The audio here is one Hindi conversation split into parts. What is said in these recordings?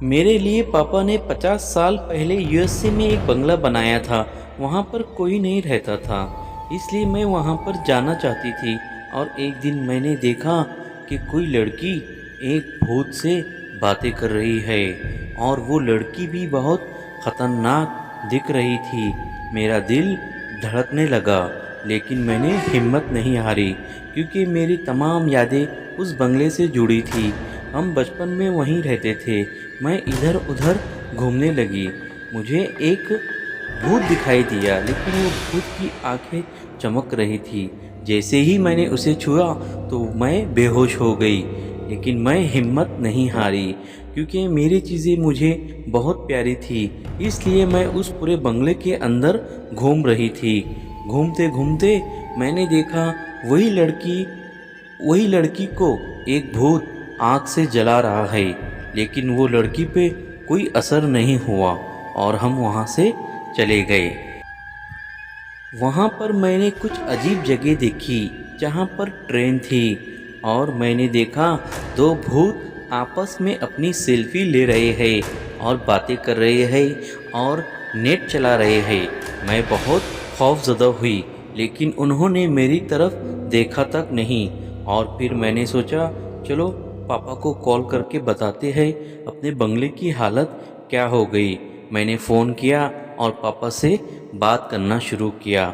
मेरे लिए पापा ने 50 साल पहले यूएसए में एक बंगला बनाया था। वहाँ पर कोई नहीं रहता था, इसलिए मैं वहाँ पर जाना चाहती थी। और एक दिन मैंने देखा कि कोई लड़की एक भूत से बातें कर रही है, और वो लड़की भी बहुत खतरनाक दिख रही थी। मेरा दिल धड़कने लगा, लेकिन मैंने हिम्मत नहीं हारी, क्योंकि मेरी तमाम यादें उस बंगले से जुड़ी थी। हम बचपन में वहीं रहते थे। मैं इधर उधर घूमने लगी। मुझे एक भूत दिखाई दिया, लेकिन वो भूत की आंखें चमक रही थी। जैसे ही मैंने उसे छुआ तो मैं बेहोश हो गई, लेकिन मैं हिम्मत नहीं हारी, क्योंकि मेरी चीज़ें मुझे बहुत प्यारी थी। इसलिए मैं उस पूरे बंगले के अंदर घूम रही थी। घूमते घूमते मैंने देखा वही लड़की को एक भूत आँख से जला रहा है, लेकिन वो लड़की पे कोई असर नहीं हुआ, और हम वहाँ से चले गए। वहाँ पर मैंने कुछ अजीब जगह देखी, जहाँ पर ट्रेन थी, और मैंने देखा दो भूत आपस में अपनी सेल्फी ले रहे हैं और बातें कर रहे हैं और नेट चला रहे हैं। मैं बहुत खौफजदा हुई, लेकिन उन्होंने मेरी तरफ देखा तक नहीं। और फिर मैंने सोचा, चलो पापा को कॉल करके बताते हैं अपने बंगले की हालत क्या हो गई। मैंने फ़ोन किया और पापा से बात करना शुरू किया।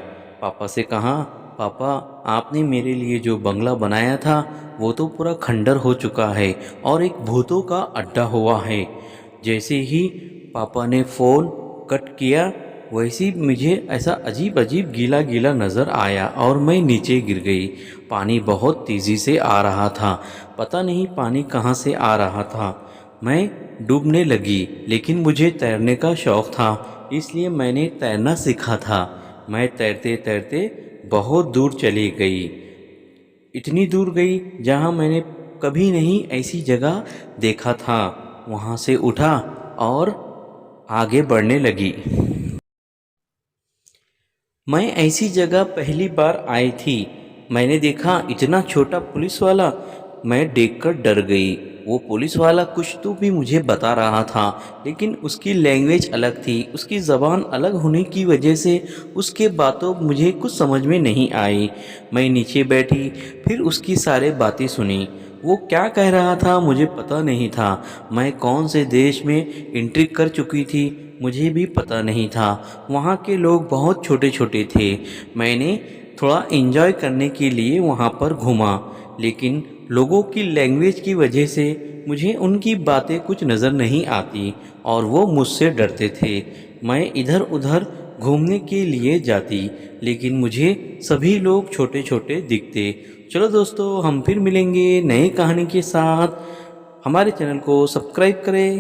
पापा से कहा, पापा, आपने मेरे लिए जो बंगला बनाया था वो तो पूरा खंडर हो चुका है और एक भूतों का अड्डा हुआ है। जैसे ही पापा ने फ़ोन कट किया, वैसे ही मुझे ऐसा अजीब अजीब गीला गीला नज़र आया और मैं नीचे गिर गई। पानी बहुत तेज़ी से आ रहा था। पता नहीं पानी कहाँ से आ रहा था। मैं डूबने लगी, लेकिन मुझे तैरने का शौक़ था, इसलिए मैंने तैरना सीखा था। मैं तैरते तैरते बहुत दूर चली गई। इतनी दूर गई जहाँ मैंने कभी नहीं ऐसी जगह देखा था। वहाँ से उठा और आगे बढ़ने लगी। मैं ऐसी जगह पहली बार आई थी। मैंने देखा इतना छोटा पुलिस वाला। मैं देखकर डर गई। वो पुलिस वाला कुछ तो भी मुझे बता रहा था, लेकिन उसकी लैंग्वेज अलग थी। उसकी ज़बान अलग होने की वजह से उसके बातों मुझे कुछ समझ में नहीं आई। मैं नीचे बैठी, फिर उसकी सारे बातें सुनी। वो क्या कह रहा था मुझे पता नहीं था। मैं कौन से देश में एंट्री कर चुकी थी मुझे भी पता नहीं था। वहाँ के लोग बहुत छोटे छोटे थे। मैंने थोड़ा एंजॉय करने के लिए वहाँ पर घूमा, लेकिन लोगों की लैंग्वेज की वजह से मुझे उनकी बातें कुछ नज़र नहीं आती और वो मुझसे डरते थे। मैं इधर उधर घूमने के लिए जाती, लेकिन मुझे सभी लोग छोटे छोटे दिखते। चलो दोस्तों, हम फिर मिलेंगे नई कहानी के साथ। हमारे चैनल को सब्सक्राइब करें।